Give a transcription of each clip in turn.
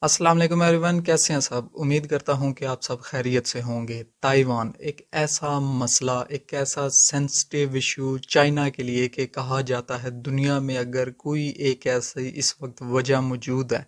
السلام علیکم ایوریون، کیسے ہیں سب؟ امید کرتا ہوں کہ آپ سب خیریت سے ہوں گے۔ تائیوان ایک ایسا مسئلہ، ایک ایسا سینسٹیو ایشو چائنا کے لیے کہ کہا جاتا ہے دنیا میں اگر کوئی ایک ایسی اس وقت وجہ موجود ہے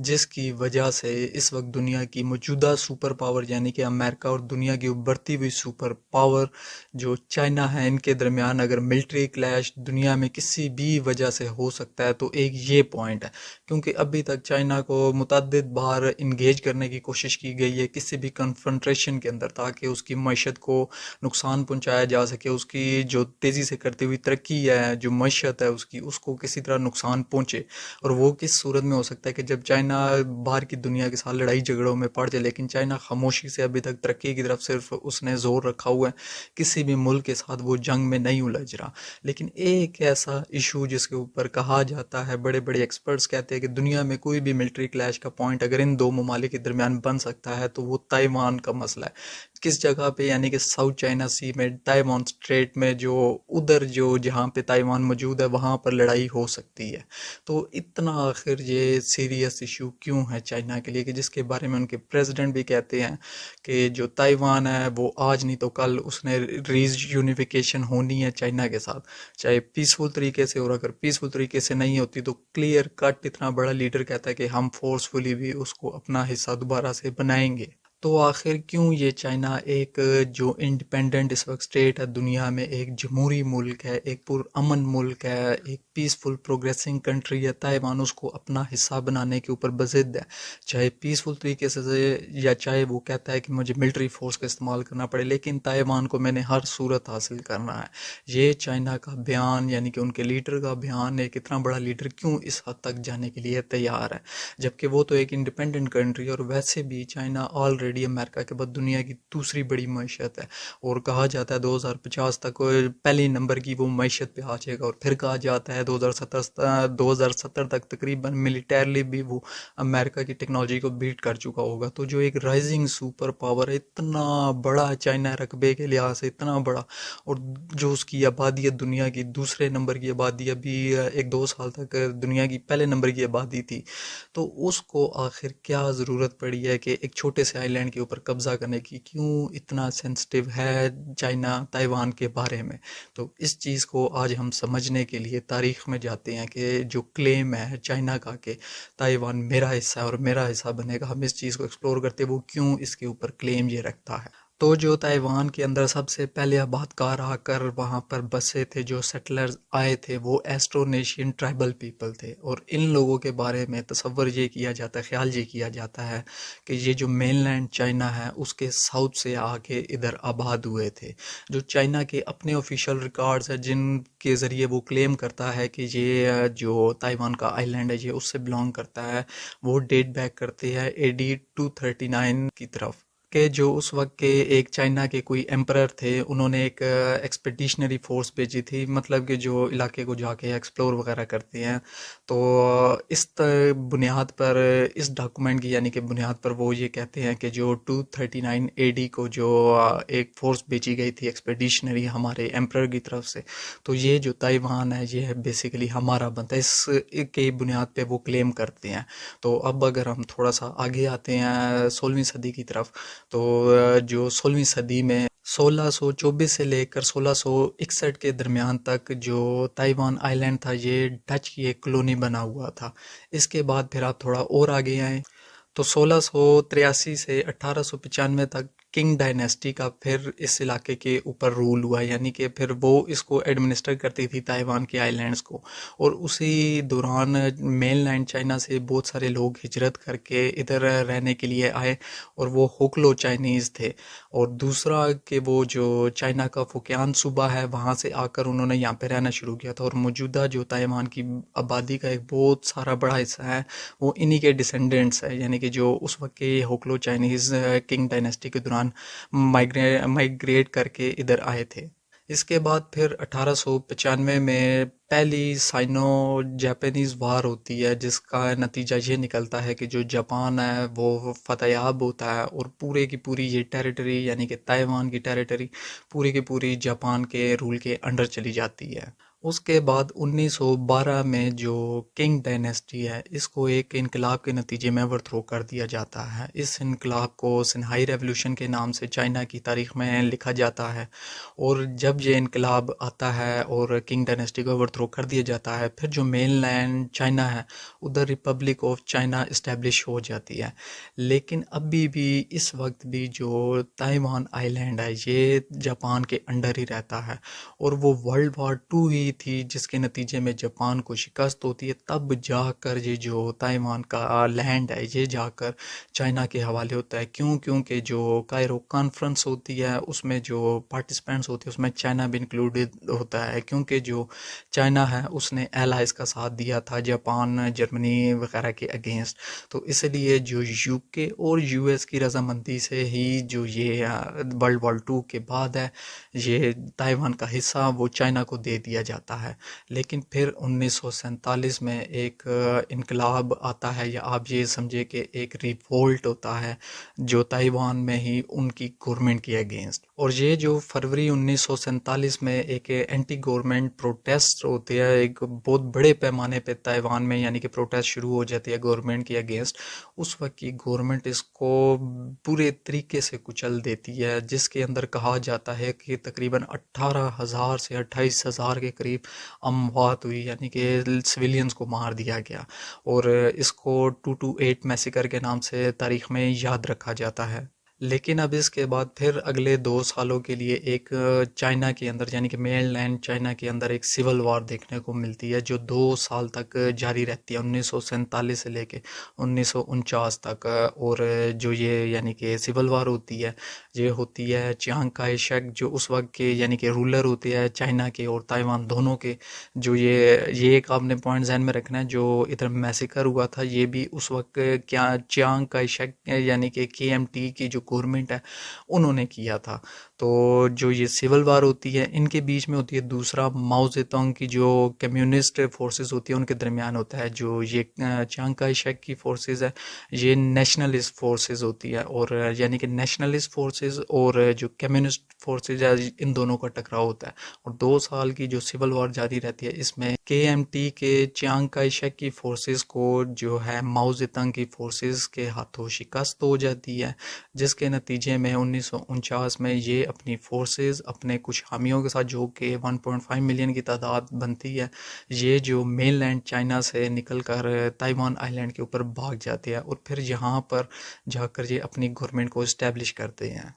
جس کی وجہ سے اس وقت دنیا کی موجودہ سپر پاور یعنی کہ امریکہ اور دنیا کی ابھرتی ہوئی سپر پاور جو چائنا ہے، ان کے درمیان اگر ملٹری کلیش دنیا میں کسی بھی وجہ سے ہو سکتا ہے تو ایک یہ پوائنٹ ہے، کیونکہ ابھی تک چائنا کو متعدد بار انگیج کرنے کی کوشش کی گئی ہے کسی بھی کنفرنٹریشن کے اندر، تاکہ اس کی معیشت کو نقصان پہنچایا جا سکے، اس کی جو تیزی سے کرتی ہوئی ترقی ہے، جو معیشت ہے اس کو کسی طرح نقصان پہنچے۔ اور وہ کس صورت میں ہو سکتا ہے کہ جب چائنا باہر کی دنیا کے ساتھ لڑائی جھگڑوں میں پڑ جائے، لیکن چائنا خاموشی سے ابھی تک ترقی کی طرف صرف اس نے زور رکھا ہوا ہے، کسی بھی ملک کے ساتھ وہ جنگ میں نہیں الجھ رہا۔ لیکن ایک ایسا ایشو جس کے اوپر کہا جاتا ہے، بڑے بڑے ایکسپرٹس کہتے ہیں کہ دنیا میں کوئی بھی ملٹری کلیش کا پوائنٹ اگر ان دو ممالک کے درمیان بن سکتا ہے تو وہ تائیوان کا مسئلہ ہے۔ کس جگہ پہ؟ یعنی کہ ساؤتھ چائنا سی میں، تائیوان اسٹریٹ میں، جو ادھر جو جہاں پہ تائیوان موجود ہے وہاں پر لڑائی ہو سکتی ہے۔ تو اتنا آخر یہ سیریس ایشو کیوں ہے چائنا کے لیے، کہ جس کے بارے میں ان کے پریزیڈنٹ بھی کہتے ہیں کہ جو تائیوان ہے وہ آج نہیں تو کل اس نے ریز یونیفیکیشن ہونی ہے چائنا کے ساتھ، چاہے پیسفل طریقے سے، اور اگر پیسفل طریقے سے نہیں ہوتی تو کلیئر کٹ اتنا بڑا لیڈر کہتا ہے کہ ہم فورسفلی بھی اس کو اپنا حصہ دوبارہ سے بنائیں گے۔ تو آخر کیوں یہ چائنا ایک جو انڈیپینڈنٹ اس وقت اسٹیٹ ہے دنیا میں، ایک جمہوری ملک ہے، ایک پرامن ملک ہے، ایک پیسفل پروگریسنگ کنٹری ہے، تائیوان اس کو اپنا حصہ بنانے کے اوپر بضد ہے، چاہے پیسفل طریقے سے یا چاہے وہ کہتا ہے کہ مجھے ملٹری فورس کا استعمال کرنا پڑے، لیکن تائیوان کو میں نے ہر صورت حاصل کرنا ہے۔ یہ چائنا کا بیان، یعنی کہ ان کے لیڈر کا بیان، ایک اتنا بڑا لیڈر کیوں اس حد تک جانے کے لیے تیار ہے، جبکہ وہ تو ایک انڈیپینڈنٹ کنٹری ہے، اور ویسے بھی چائنا آلریڈی امریکہ کے بعد دنیا کی دوسری بڑی معیشت ہے، اور کہا جاتا ہے 2050 تک پہلے نمبر کی وہ معیشت پہ آ جائے گا، اور پھر کہا جاتا ہے 2070 تک تقریباً ملیٹرلی بھی وہ امریکہ کی ٹیکنالوجی کو بیٹ کر چکا ہوگا۔ تو جو ایک رائزنگ سپر پاور ہے، اتنا بڑا چائنا رقبے کے لحاظ سے اتنا بڑا، اور جو اس کی آبادی ہے دنیا کی دوسرے نمبر کی آبادی، ابھی ایک دو سال تک دنیا کی پہلے نمبر کی آبادی تھی، تو اس کو آخر کیا ضرورت پڑی ہے کہ ایک چھوٹے سے آئی لینڈ کے اوپر قبضہ کرنے کی؟ کیوں اتنا سینسٹیو ہے چائنا تائیوان کے بارے میں؟ تو اس چیز کو آج ہم سمجھنے کے لیے تاریخ میں جاتے ہیں کہ جو کلیم ہے چائنا کا کہ تائیوان میرا حصہ ہے اور میرا حصہ بنے گا، ہم اس چیز کو ایکسپلور کرتے ہیں وہ کیوں اس کے اوپر کلیم یہ رکھتا ہے۔ تو جو تائیوان کے اندر سب سے پہلے آباد کار آ کر وہاں پر بسے تھے، جو سیٹلرز آئے تھے، وہ ایسٹرونیشین ٹرائبل پیپل تھے، اور ان لوگوں کے بارے میں تصور یہ کیا جاتا ہے، خیال یہ کیا جاتا ہے کہ یہ جو مین لینڈ چائنا ہے اس کے ساؤتھ سے آ کے ادھر آباد ہوئے تھے۔ جو چائنا کے اپنے آفیشیل ریکارڈز ہیں جن کے ذریعے وہ کلیم کرتا ہے کہ یہ جو تائیوان کا آئی لینڈ ہے یہ اس سے بلانگ کرتا ہے، وہ ڈیٹ بیک کرتے ہیں AD 239 کی طرف، کہ جو اس وقت کے ایک چائنا کے کوئی ایمپرر تھے، انہوں نے ایک ایکسپیڈیشنری فورس بھیجی تھی، مطلب کہ جو علاقے کو جا کے ایکسپلور وغیرہ کرتے ہیں۔ تو اس بنیاد پر، اس ڈاکومنٹ کی یعنی کہ بنیاد پر وہ یہ کہتے ہیں کہ جو 239 AD کو جو ایک فورس بھیجی گئی تھی ایکسپیڈیشنری ہمارے ایمپرر کی طرف سے، تو یہ جو تائیوان ہے یہ بیسیکلی ہمارا بنتا ہے، اس کے بنیاد پہ وہ کلیم کرتے ہیں۔ تو اب اگر ہم تھوڑا سا آگے آتے ہیں 16ویں صدی کی طرف، تو جو 16ویں صدی میں 1624 سے لے کر 1661 کے درمیان تک جو تائیوان آئی لینڈ تھا یہ ڈچ کی ایک کلونی بنا ہوا تھا۔ اس کے بعد پھر آپ تھوڑا اور آگے آئیں تو 1683 سے 1895 تک کنگ ڈائنیسٹی کا پھر اس علاقے کے اوپر رول ہوا، یعنی کہ پھر وہ اس کو ایڈمنسٹر کرتی تھی تائیوان کے آئی لینڈز کو، اور اسی دوران مین لینڈ چائنا سے بہت سارے لوگ ہجرت کر کے ادھر رہنے کے لیے آئے، اور وہ ہوکلو چائنیز تھے، اور دوسرا کہ وہ جو چائنا کا فوکیان صوبہ ہے وہاں سے آ کر انہوں نے یہاں پہ رہنا شروع کیا تھا، اور موجودہ جو تائیوان کی آبادی کا ایک بہت سارا بڑا حصہ ہے وہ انہی کے ڈیسینڈنٹس ہے، یعنی کہ جو اس وقت کے ہوکلو چائنیز کنگ ڈائنیسٹی کے دوران مائگریٹ کر کے ادھر آئے تھے۔ اس کے بعد پھر 1895 میں پہلی سائنو جاپانیز وار ہوتی ہے، جس کا نتیجہ یہ نکلتا ہے کہ جو جاپان ہے وہ فتح یاب ہوتا ہے، اور پورے کی پوری یہ ٹیریٹری یعنی کہ تائیوان کی ٹیریٹری پوری کی پوری جاپان کے رول کے انڈر چلی جاتی ہے۔ اس کے بعد 1912 میں جو کنگ ڈائنیسٹی ہے اس کو ایک انقلاب کے نتیجے میں اوور تھرو کر دیا جاتا ہے۔ اس انقلاب کو سنہائی ریولوشن کے نام سے چائنا کی تاریخ میں لکھا جاتا ہے، اور جب یہ انقلاب آتا ہے اور کنگ ڈائنیسٹی کو اوور تھرو کر دیا جاتا ہے، پھر جو مین لینڈ چائنا ہے ادھر ریپبلک آف چائنا اسٹیبلش ہو جاتی ہے۔ لیکن ابھی بھی اس وقت بھی جو تائیوان آئی لینڈ ہے یہ جاپان کے انڈر ہی رہتا ہے، اور وہ ورلڈ وار 2 ہی تھی جس کے نتیجے میں جاپان کو شکست ہوتی ہے، تب جا کر یہ جو تائیوان کا لینڈ ہے یہ جا کر چائنا کے حوالے ہوتا ہے۔ کیونکہ جو کائرو کانفرنس ہوتی ہے اس میں جو پارٹیسپینٹس ہوتے ہیں اس میں چائنا بھی انکلوڈڈ ہوتا ہے، کیونکہ جو چائنا ہے اس نے ایلائز کا ساتھ دیا تھا جاپان، جرمنی وغیرہ کے اگینسٹ، تو اس لیے جو یو کے اور یو ایس کی رضامندی سے ہی جو یہ ورلڈ وار 2 کے بعد ہے یہ تائیوان کا حصہ وہ چائنا کو دے دیا جاتا ہے۔ لیکن پھر 1947 میں ایک انقلاب آتا ہے، یا آپ یہ سمجھے کہ ایک ریوولٹ ہوتا ہے جو تائیوان میں ہی ان کی گورنمنٹ کے اگینسٹ، اور یہ جو فروری 1947 میں ایک اینٹی گورنمنٹ پروٹیسٹ ہوتے ہیں ایک بہت بڑے پیمانے پہ تائیوان میں، یعنی کہ پروٹیسٹ شروع ہو جاتی ہے گورنمنٹ کے اگینسٹ، اس وقت کی گورنمنٹ اس کو پورے طریقے سے کچل دیتی ہے، جس کے اندر کہا جاتا ہے کہ تقریباً 18,000 سے 28,000 کے قریب اموات ہوئی، یعنی کہ سویلینز کو مار دیا گیا، اور اس کو 228 میسیکر کے نام سے تاریخ میں یاد رکھا جاتا ہے۔ لیکن اب اس کے بعد پھر اگلے 2 سالوں کے لیے ایک چائنا کے اندر، یعنی کہ مین لینڈ چائنا کے اندر ایک سول وار دیکھنے کو ملتی ہے جو 2 سال تک جاری رہتی ہے، 1947 سے لے کے 1949 تک، اور جو یہ یعنی کہ سول وار ہوتی ہے یہ ہوتی ہے چیانگ کائی شیک جو اس وقت کے یعنی کہ رولر ہوتے ہیں چائنا کے اور تائیوان دونوں کے، جو یہ ایک آپ نے پوائنٹ ذہن میں رکھنا ہے، جو ادھر میسیکر ہوا تھا یہ بھی اس وقت کیا چیانگ کائی شیک یعنی کہ KMT کی جو گورنمنٹ ہے انہوں نے کیا تھا۔ تو جو یہ سول وار ہوتی ہے ان کے بیچ میں ہوتی ہے، دوسرا ماؤ زیتونگ کی جو کمیونسٹ فورسز ہوتی ہیں ان کے درمیان ہوتا ہے، جو یہ چیانگ کائی شیک کی فورسز ہے یہ نیشنلسٹ فورسز ہوتی ہے، اور یعنی کہ نیشنلسٹ فورسز اور جو کمیونسٹ فورسز ہے ان دونوں کا ٹکراؤ ہوتا ہے، اور 2 سال کی جو سول وار جاری رہتی ہے اس میں KMT کے چیانگ کائی شیک کی فورسز کو جو ہے ماؤ زیتونگ کی فورسز کے ہاتھوں شکست ہو جاتی ہے، جس کے نتیجے میں 1949 میں یہ اپنی فورسز اپنے کچھ حامیوں کے ساتھ جو کہ 1.5 ملین کی تعداد بنتی ہے، یہ جو مین لینڈ چائنا سے نکل کر تائیوان آئی لینڈ کے اوپر بھاگ جاتے ہیں، اور پھر یہاں پر جا کر یہ اپنی گورنمنٹ کو اسٹیبلش کرتے ہیں،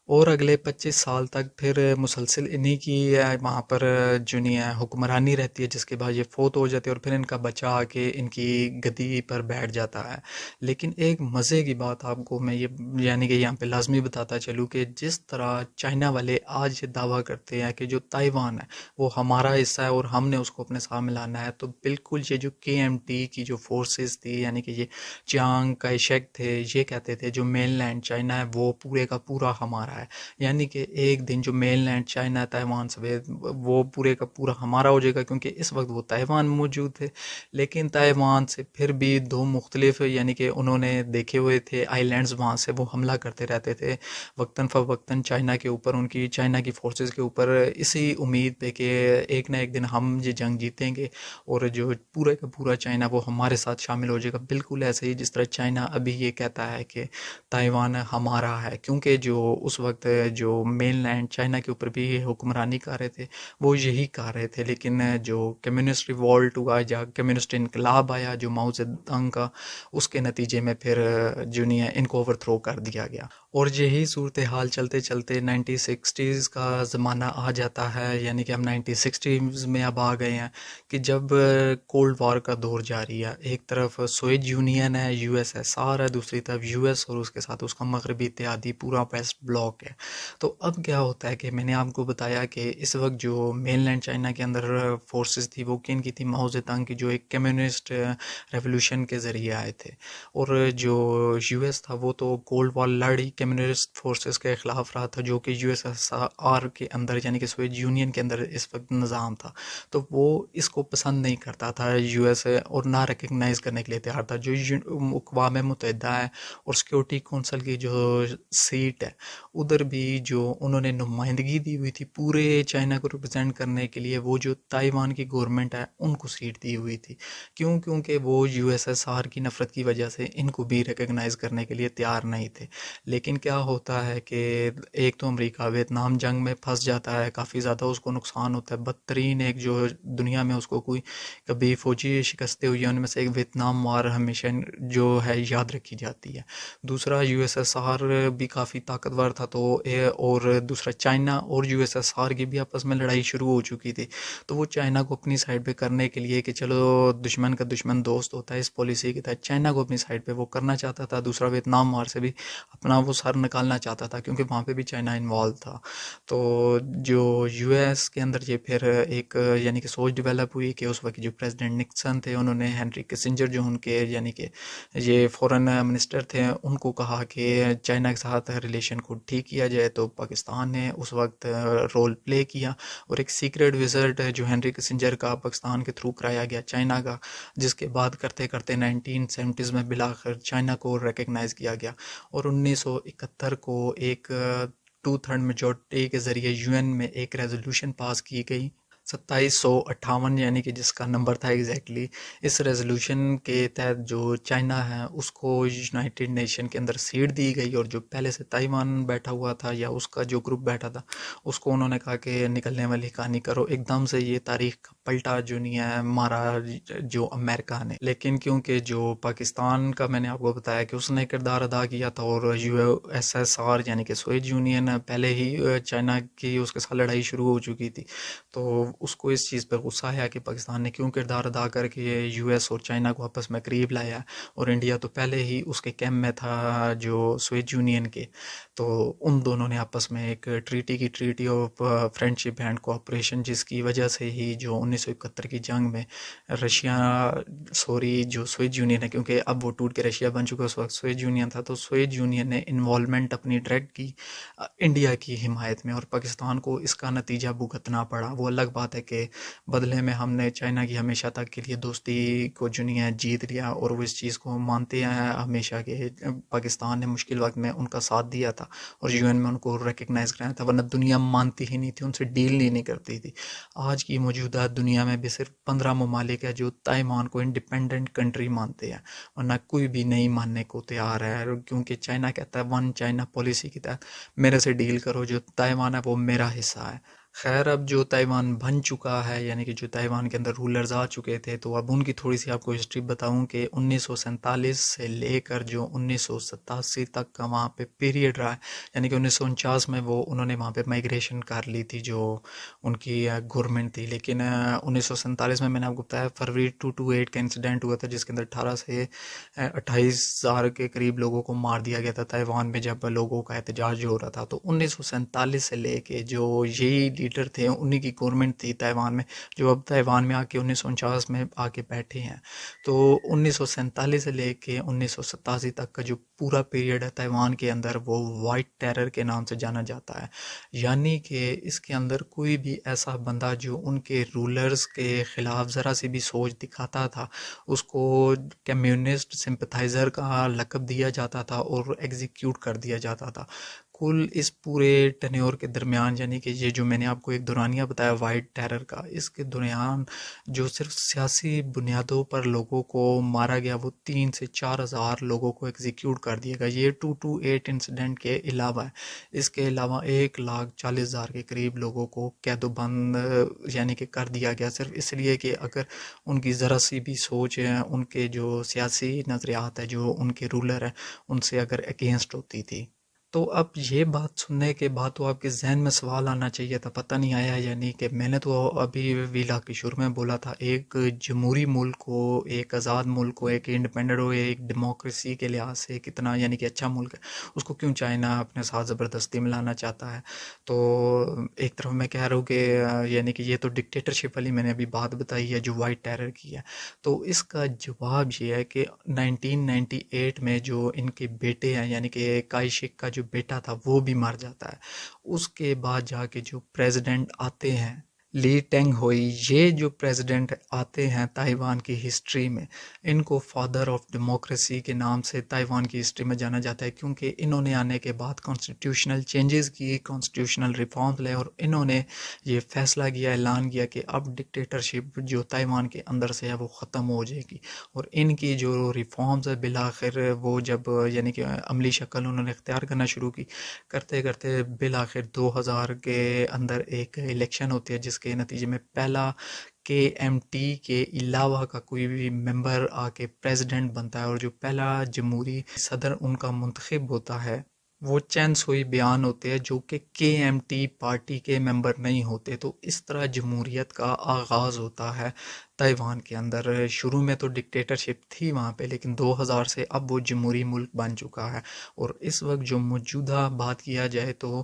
اور اگلے 25 سال تک پھر مسلسل انہی کی وہاں پر جو نہیں ہے حکمرانی رہتی ہے، جس کے بعد یہ فوت ہو جاتے ہیں اور پھر ان کا بچہ آ کے ان کی گدی پر بیٹھ جاتا ہے۔ لیکن ایک مزے کی بات آپ کو میں یہ یعنی کہ یہاں پہ لازمی بتاتا چلوں کہ جس طرح چائنا والے آج یہ دعویٰ کرتے ہیں کہ جو تائیوان ہے وہ ہمارا حصہ ہے اور ہم نے اس کو اپنے ساتھ ملانا ہے، تو بالکل یہ جو KMT کی جو فورسز تھی یعنی کہ یہ چیانگ کائی شیک تھے یہ کہتے تھے جو مین لینڈ چائنا ہے وہ پورے کا پورا ہمارا ہے، یعنی کہ ایک دن جو مین لینڈ چائنا تائیوان سمیت وہ پورے کا پورا ہمارا ہو جائے گا، کیونکہ اس وقت وہ تائیوان موجود تھے، لیکن تائیوان سے پھر بھی 2 مختلف یعنی کہ انہوں نے دیکھے ہوئے تھے آئی لینڈز، وہاں سے وہ حملہ کرتے رہتے تھے وقتاً فوقتاً چائنا کے اوپر، ان کی چائنا کی فورسز کے اوپر، اسی امید پہ کہ ایک نہ ایک دن ہم یہ جنگ جیتیں گے اور جو پورے کا پورا چائنا وہ ہمارے ساتھ شامل ہو جائے گا، بالکل ایسے ہی جس طرح چائنا ابھی یہ کہتا ہے کہ تائیوان ہمارا ہے، کیونکہ جو اس وقت جو مین لینڈ چائنا کے اوپر بھی حکمرانی کر رہے تھے وہ یہی کر رہے تھے، لیکن جو کمیونسٹ ریوولٹ ہوا یا کمیونسٹ انقلاب آیا جو ماؤ زیدونگ کا، اس کے نتیجے میں پھر جو نہیں ہے ان کو اوور تھرو کر دیا گیا، اور یہی صورتحال چلتے چلتے 1960s کا زمانہ آ جاتا ہے، یعنی کہ ہم 1960s میں اب آ گئے ہیں کہ جب کولڈ وار کا دور جاری ہے، ایک طرف سوویت یونین ہے، USSR ہے، دوسری طرف US اور اس کے ساتھ اس کا مغربی اتحادی پورا ویسٹ بلاک ہے۔ تو اب کیا ہوتا ہے کہ میں نے آپ کو بتایا کہ اس وقت جو مین لینڈ چائنا کے اندر فورسز تھی وہ کن کی تھی، ماؤ زیدونگ کی جو ایک کمیونسٹ ریولوشن کے ذریعے آئے تھے، اور جو US تھا وہ تو کولڈ وار لڑی کمیونسٹ فورسز کے خلاف رہا تھا، جو کہ USSR کے اندر یعنی کہ سوویت یونین کے اندر اس وقت نظام تھا، تو وہ اس کو پسند نہیں کرتا تھا USA، اور نہ ریکگنائز کرنے کے لیے تیار تھا۔ جو اقوام متحدہ ہے اور سیکیورٹی کونسل کی جو سیٹ ہے ادھر بھی جو انہوں نے نمائندگی دی ہوئی تھی پورے چائنا کو ریپرزینٹ کرنے کے لیے، وہ جو تائیوان کی گورنمنٹ ہے ان کو سیٹ دی ہوئی تھی، کیونکہ وہ یو ایس ایس آر کی نفرت کی وجہ سے ان کو بھی ریکگنائز کرنے کے لیے تیار نہیں تھے۔ لیکن کیا ہوتا ہے کہ ایک تو امریکہ ویتنام جنگ میں پھنس جاتا ہے، کافی زیادہ اس کو نقصان ہوتا ہے، بدترین ایک جو دنیا میں اس کو کوئی کبھی فوجی شکستیں ہوئی ہیں ان میں سے ایک ویتنام وار ہمیشہ جو ہے یاد رکھی جاتی ہے۔ دوسرا یو ایس ایس آر بھی کافی طاقتور تھا، تو اور دوسرا چائنا اور یو ایس ایس آر کی بھی آپس میں لڑائی شروع ہو چکی تھی، تو وہ چائنا کو اپنی سائڈ پہ کرنے کے لیے کہ چلو دشمن کا دشمن دوست ہوتا ہے، اس پالیسی کے تحت چائنا کو اپنی سائڈ پہ وہ کرنا چاہتا تھا۔ دوسرا ویتنام وار سے بھی اپنا وہ سر نکالنا چاہتا تھا، کیونکہ وہاں پہ بھی چائنا انوالو تھا۔ تو جو یو ایس کے اندر یہ پھر ایک یعنی کہ سوچ ڈیولپ ہوئی کہ اس وقت جو پریزیڈنٹ نکسن تھے انہوں نے ہینری کسنجر جو ان کے یعنی کہ یہ فورن منسٹر تھے ان کو کہا کہ چائنا کے ساتھ ریلیشن کو ٹھیک کیا جائے، تو پاکستان نے اس وقت رول پلے کیا اور ایک سیکرٹ وزٹ جو ہینری کسنجر کا پاکستان کے تھرو کرایا گیا چائنا کا، جس کے بعد کرتے کرتے 1970s میں بالآخر چائنا کو ریکگنائز کیا گیا، اور 1971 کو ایک 2/3 میجورٹی کے ذریعے یو این میں ایک ریزولوشن پاس کی گئی 2758، یعنی کہ جس کا نمبر تھا ایگزیکٹلی۔ اس ریزولوشن کے تحت جو چائنا ہے اس کو یونائٹڈ نیشن کے اندر سیٹ دی گئی، اور جو پہلے سے تائیوان بیٹھا ہوا تھا یا اس کا جو گروپ بیٹھا تھا اس کو انہوں نے کہا کہ نکلنے والی کہانی کرو۔ ایک دم سے یہ تاریخ کا پلٹا جو نہیں ہے مارا جو امریکہ نے، لیکن کیونکہ جو پاکستان کا میں نے آپ کو بتایا کہ اس نے کردار ادا کیا تھا، اور یو ایس ایس آر یعنی کہ سوویت یونین پہلے ہی چائنا کی اس کے ساتھ لڑائی شروع ہو چکی تھی، تو اس کو اس چیز پہ غصہ آیا کہ پاکستان نے کیوں کردار ادا کر کے یو ایس اور چائنا کو آپس میں قریب لایا، اور انڈیا تو پہلے ہی اس کے کیمپ میں تھا جو سوویت یونین کے، تو ان دونوں نے آپس میں ایک treaty of friendship and cooperation, جس کی وجہ سے ہی جو 1971 کی جنگ میں جو سوویت یونین ہے، کیونکہ اب وہ ٹوٹ کے رشیا بن چکا، اس وقت سوویت یونین تھا، تو سوویت یونین نے انوالومنٹ اپنی ڈائریکٹ کی انڈیا کی حمایت میں، اور پاکستان کو اس کا نتیجہ بھگتنا پڑا۔ وہ الگ بات ہے کہ بدلے میں ہم نے چائنا کی ہمیشہ تک کے لیے دوستی کو جو نہیں ہے جیت لیا، اور وہ اس چیز کو مانتے ہیں ہمیشہ کہ پاکستان نے مشکل وقت میں ان کا ساتھ دیا تھا اور یو این میں ان کو ریکگنائز کرایا تھا، ورنہ دنیا مانتی ہی نہیں تھی، ان سے ڈیل ہی نہیں کرتی تھی۔ آج کی موجودہ دنیا میں بھی صرف 15 ممالک ہیں جو تائیوان کو انڈیپینڈنٹ کنٹری مانتے ہیں، ورنہ کوئی بھی نہیں ماننے کو تیار ہے، کیونکہ چائنا کہتا ہے ون چائنا پالیسی کے تحت میرے سے ڈیل کرو، جو تائیوان ہے وہ میرا حصہ ہے۔ خیر اب جو تائیوان بن چکا ہے، یعنی کہ جو تائیوان کے اندر رولرز آ چکے تھے، تو اب ان کی تھوڑی سی آپ کو ہسٹری بتاؤں کہ 1947 سے لے کر جو 1987 تک کا وہاں پہ پیریڈ رہا ہے، یعنی کہ 1949 میں وہ انہوں نے وہاں پہ مائگریشن کر لی تھی جو ان کی گورنمنٹ تھی، لیکن 1947 میں نے آپ کو بتایا فروری 228 کا انسیڈنٹ ہوا تھا، جس کے اندر 18 سے 28,000 کے قریب لوگوں کو مار دیا گیا تھا تائیوان میں، جب لوگوں کا احتجاج ہو رہا تھا۔ تو 1947 سے لے کے جو یہی لیڈر تھے، انہی کی گورنمنٹ تھی تائیوان میں، جو اب تائیوان میں آ کے 1949 میں آ کے بیٹھے ہیں۔ تو 1947 سے لے کے 1987 تک کا جو پورا پیریڈ ہے تائیوان کے اندر، وہ وائٹ ٹیرر کے نام سے جانا جاتا ہے، یعنی کہ اس کے اندر کوئی بھی ایسا بندہ جو ان کے رولرز کے خلاف ذرا سی بھی سوچ دکھاتا تھا، اس کو کمیونسٹ سمپتھائزر کا لقب دیا جاتا تھا اور ایگزیکیوٹ کر دیا جاتا تھا۔ کل اس پورے ٹینیور کے درمیان، یعنی کہ یہ جو میں نے آپ کو ایک دورانیہ بتایا وائٹ ٹیرر کا، اس کے دوران جو صرف سیاسی بنیادوں پر لوگوں کو مارا گیا، وہ 3 سے 4 ہزار لوگوں کو ایگزیکیوٹ کر دیا گیا۔ یہ 228 انسیڈنٹ کے علاوہ ہے، اس کے علاوہ 1,40,000 کے قریب لوگوں کو قید و بند یعنی کہ کر دیا گیا، صرف اس لیے کہ اگر ان کی ذرا سی بھی سوچ ہے، ان کے جو سیاسی نظریات ہے، جو ان کے رولر ہے، ان سے اگر اگینسٹ ہوتی تھی۔ تو اب یہ بات سننے کے بعد تو آپ کے ذہن میں سوال آنا چاہیے تھا، پتہ نہیں آیا یعنی کہ میں نے تو ابھی ویلا کے شروع میں بولا تھا، ایک جمہوری ملک کو، ایک آزاد ملک کو، ایک انڈیپینڈنٹ ہو، ایک ڈیموکریسی کے لحاظ سے کتنا یعنی کہ اچھا ملک ہے، اس کو کیوں چائنا اپنے ساتھ زبردستی ملانا چاہتا ہے؟ تو ایک طرف میں کہہ رہا ہوں کہ یعنی کہ یہ تو ڈکٹیٹرشپ والی میں نے ابھی بات بتائی ہے جو وائٹ ٹیرر کی ہے، تو اس کا جواب یہ ہے کہ 1998 میں جو ان کے بیٹے ہیں، یعنی کہ کائی شک کا جو بیٹا تھا وہ بھی مر جاتا ہے، اس کے بعد جا کے جو پریزیڈنٹ آتے ہیں لی ٹینگ ہوئی، یہ جو پریزیڈنٹ آتے ہیں تائیوان کی ہسٹری میں، ان کو فادر آف ڈیموکریسی کے نام سے تائیوان کی ہسٹری میں جانا جاتا ہے، کیونکہ انہوں نے آنے کے بعد کانسٹیٹیوشنل چینجز کی، کانسٹیٹیوشنل ریفارمز لے، اور انہوں نے یہ فیصلہ کیا، اعلان کیا کہ اب ڈکٹیٹرشپ جو تائیوان کے اندر سے ہے وہ ختم ہو جائے گی، اور ان کی جو ریفارمز ہے بالآخر وہ جب یعنی کہ عملی شکل انہوں نے اختیار کرنا شروع کی، کرتے کرتے بالآخر 2000 کے اندر ایک الیکشن ہوتی ہے جس کے نتیجے میں پہلا کے ایم ٹی کے علاوہ کا کوئی بھی ممبر آ کے پریزیڈنٹ بنتا ہے، اور جو پہلا جمہوری صدر ان کا منتخب ہوتا ہے وہ چین سوئی بیان ہوتے ہیں، جو کہ کے ایم ٹی پارٹی کے ممبر نہیں ہوتے۔ تو اس طرح جمہوریت کا آغاز ہوتا ہے تائیوان کے اندر۔ شروع میں تو ڈکٹیٹرشپ تھی وہاں پہ، لیکن 2000 سے اب وہ جمہوری ملک بن چکا ہے، اور اس وقت جو موجودہ بات کیا جائے تو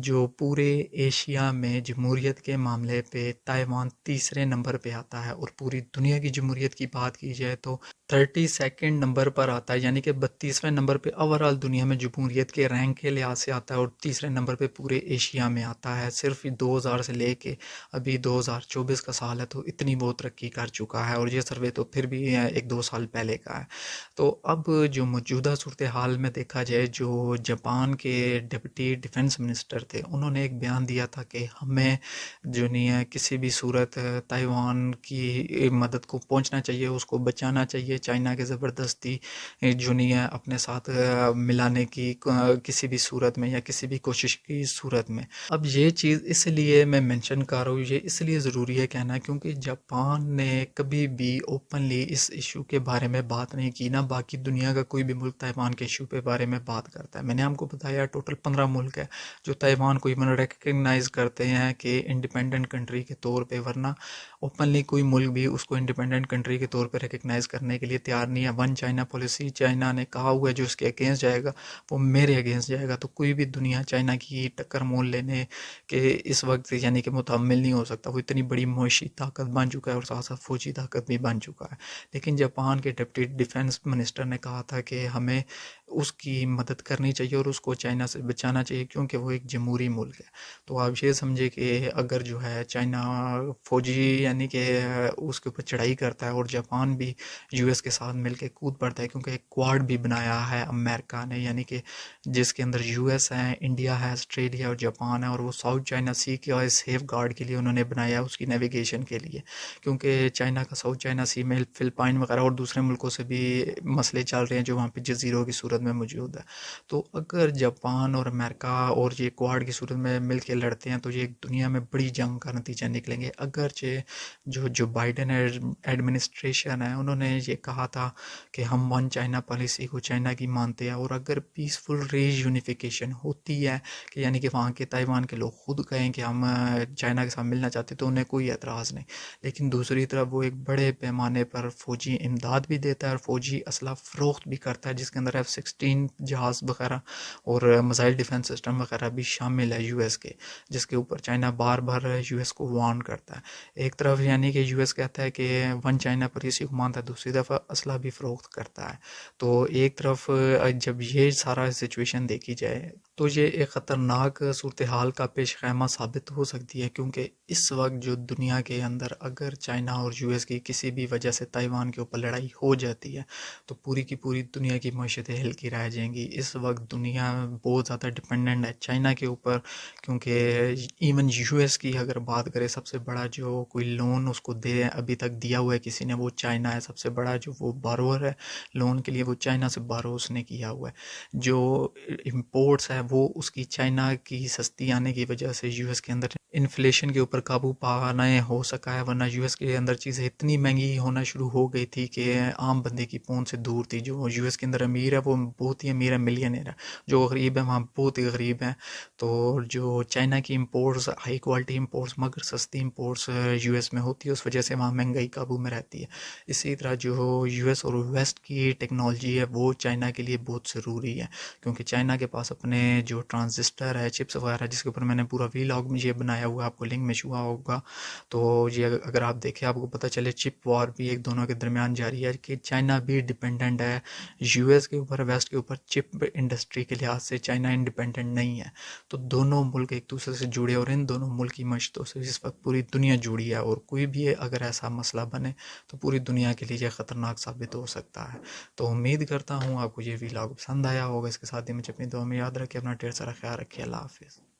جو پورے ایشیا میں جمہوریت کے معاملے پہ تائیوان تیسرے نمبر پہ آتا ہے، اور پوری دنیا کی جمہوریت کی بات کی جائے تو 32 نمبر پر آتا ہے، یعنی کہ 32ویں نمبر پہ اوورال دنیا میں جمہوریت کے رینک کے لحاظ سے آتا ہے، اور تیسرے نمبر پہ پورے ایشیا میں آتا ہے۔ صرف 2000 سے لے کے ابھی 2024 کا سال ہے تو اتنی بہت ترقی کر چکا ہے، اور یہ سروے تو پھر بھی 1-2 سال پہلے کا ہے۔ تو اب جو موجودہ صورتحال میں دیکھا جائے، جو جاپان کے ڈپٹی ڈیفنس منسٹر تھے، انہوں نے ایک بیان دیا تھا کہ ہمیں جو نہیں ہے کسی بھی صورت تائیوان کی مدد کو پہنچنا چاہیے، اس کو بچانا چاہیے چائنا کے زبردستی جو نہیں ہے اپنے ساتھ ملانے کی کسی بھی صورت میں یا کسی بھی کوشش کی صورت میں۔ اب یہ چیز اس لیے میں منشن کر رہا ہوں، یہ اس لیے ضروری ہے کہنا، کیونکہ جاپان نے کبھی بھی اوپنلی اس ایشو کے بارے میں بات نہیں کی، نہ باقی دنیا کا کوئی بھی ملک تائیوان کے ایشو کے بارے میں بات کرتا ہے۔ میں نے آپ کو بتایا ٹوٹل 15 ملک ہے جو تائیوان کو ایون ریکگنائز کرتے ہیں کہ انڈیپینڈنٹ کنٹری کے طور پہ، ورنہ اوپنلی کوئی ملک بھی اس کو انڈیپینڈنٹ کنٹری کے طور پہ ریکگنائز کرنے کے لیے تیار نہیں ہے۔ ون چائنا پالیسی چائنا نے کہا ہوا ہے، جو اس کے اگینسٹ جائے گا وہ میرے اگینسٹ جائے گا، تو کوئی بھی دنیا چائنا کی ٹکر مول لینے کے اس وقت یعنی کہ متحمل نہیں ہو سکتا۔ وہ اتنی بڑی معاشی طاقت بن چکا ہے اور ساتھ ساتھ فوجی طاقت بھی بن چکا ہے، لیکن جاپان کے ڈپٹی ڈیفنس منسٹر نے کہا تھا کہ ہمیں اس کی مدد کرنی چاہیے اور اس کو چائنا سے بچانا چاہیے، کیونکہ وہ ایک جمہوری ملک ہے۔ تو آپ یہ سمجھے کہ اگر جو ہے چائنا فوجی یعنی کہ اس کے اوپر چڑھائی کرتا ہے، اور جاپان بھی یو ایس کے ساتھ مل کے کود پڑتا ہے، کیونکہ ایک کوارڈ بھی بنایا ہے امریکہ نے، یعنی کہ جس کے اندر یو ایس ہے، انڈیا ہے، آسٹریلیا اور جاپان ہے، اور وہ ساؤتھ چائنا سی کے سیف گارڈ کے لیے انہوں نے بنایا ہے، اس کی نیویگیشن کے لیے، کیونکہ چائنا کا ساؤتھ چائنا سی میں فلپائن وغیرہ اور دوسرے ملکوں سے بھی مسئلے چل رہے ہیں جو وہاں پہ جزیروں کی صورت میں موجود ہے۔ تو اگر جاپان اور امریکہ اور یہ کوارڈ کی صورت میں مل کے لڑتے ہیں تو یہ ایک دنیا میں بڑی جنگ کا نتیجہ نکلیں گے۔ اگرچہ جو بائیڈن ایڈمنسٹریشن ہے انہوں نے یہ کہا تھا کہ ہم ون چائنا پالیسی کو چائنا کی مانتے ہیں، اور اگر پیسفل ریج یونیفیکیشن ہوتی ہے کہ یعنی کہ وہاں کے تائیوان کے لوگ خود کہیں کہ ہم چائنا کے ساتھ ملنا چاہتے تو انہیں کوئی اعتراض نہیں، لیکن دوسری طرف وہ ایک بڑے پیمانے پر فوجی امداد بھی دیتا ہے اور فوجی اسلحہ فروخت بھی کرتا ہے، جس کے اندر F-16 جہاز وغیرہ اور میزائل ڈیفنس سسٹم وغیرہ بھی شامل ہے یو ایس کے، جس کے اوپر چائنا بار بار یو ایس کو وارن کرتا ہے۔ ایک طرف یعنی کہ یو ایس کہتا ہے کہ ون چائنا پالیسی کو مانتا ہے، دوسری دفعہ اسلحہ بھی فروخت کرتا ہے۔ تو ایک طرف جب یہ سارا سچویشن دیکھی جائے تو یہ ایک خطرناک صورتحال کا پیش خیمہ ثابت ہو سکتی ہے، کیونکہ اس وقت جو دنیا کے اندر اگر چائنا اور یو ایس کی کسی بھی وجہ سے تائیوان کے اوپر لڑائی ہو جاتی ہے تو پوری کی پوری دنیا کی معیشتیں ہلکی رہ جائیں گی۔ اس وقت دنیا بہت زیادہ ڈپینڈنٹ ہے چائنا کے اوپر، کیونکہ ایون یو ایس کی اگر بات کرے سب سے بڑا جو کوئی لون اس کو دے ابھی تک دیا ہوا ہے کسی نے وہ چائنا ہے، سب سے بڑا جو وہ بارور ہے لون کے لیے وہ چائنا سے بارو اس نے کیا ہوا ہے۔ جو امپورٹس ہے وہ اس کی چائنا کی سستی آنے کی وجہ سے یو ایس کے اندر انفلیشن کے اوپر قابو پانا ہو سکا ہے، ورنہ یو ایس کے اندر چیزیں اتنی مہنگی ہونا شروع ہو گئی تھی کہ عام بندے کی پہنچ سے دور تھی۔ جو یو ایس کے اندر امیر ہے وہ بہت ہی امیر ہے، ملینئر ہے، جو غریب ہے وہاں بہت ہی غریب ہیں۔ تو جو چائنا کی امپورٹس ہائی کوالٹی امپورٹس مگر سستی امپورٹس یو ایس میں ہوتی ہے، اس وجہ سے وہاں مہنگائی قابو میں رہتی ہے۔ اسی طرح جو یو ایس اور ویسٹ کی ٹیکنالوجی ہے وہ چائنا کے لیے بہت ضروری ہے، کیونکہ چائنا کے پاس اپنے جو ٹرانزسٹر ہے چپس وغیرہ جس کے اوپر میں نے پورا وی لاگ میں یہ بنایا آیا ہوا ہے، آپ کو لنک میں ہوا ہوگا. تو یہ اگر آپ دیکھیں آپ کو پتہ چلے چپ وار بھی ایک دونوں کے درمیان جاری ہے کہ چائنا بھی ڈپینڈنٹ ہے یو ایس کے اوپر، ویسٹ کے اوپر. چپ انڈسٹری کے لحاظ سے چائنا انڈیپینڈنٹ نہیں ہے. تو دونوں ملک ایک دوسرے سے جڑے، اور ان دونوں ملک کی معیشتوں سے اس وقت پوری دنیا جڑی ہے، اور کوئی بھی اگر ایسا مسئلہ بنے تو پوری دنیا کے لیے یہ خطرناک ثابت ہو سکتا ہے. تو امید کرتا ہوں آپ کو یہ ویلاگ پسند آیا ہوگا. اس کے ساتھ ہی مجھے اپنی دعا میں یاد رکھیں. اپنا ڈھیر سارا خیال رکھیے. اللہ حافظ.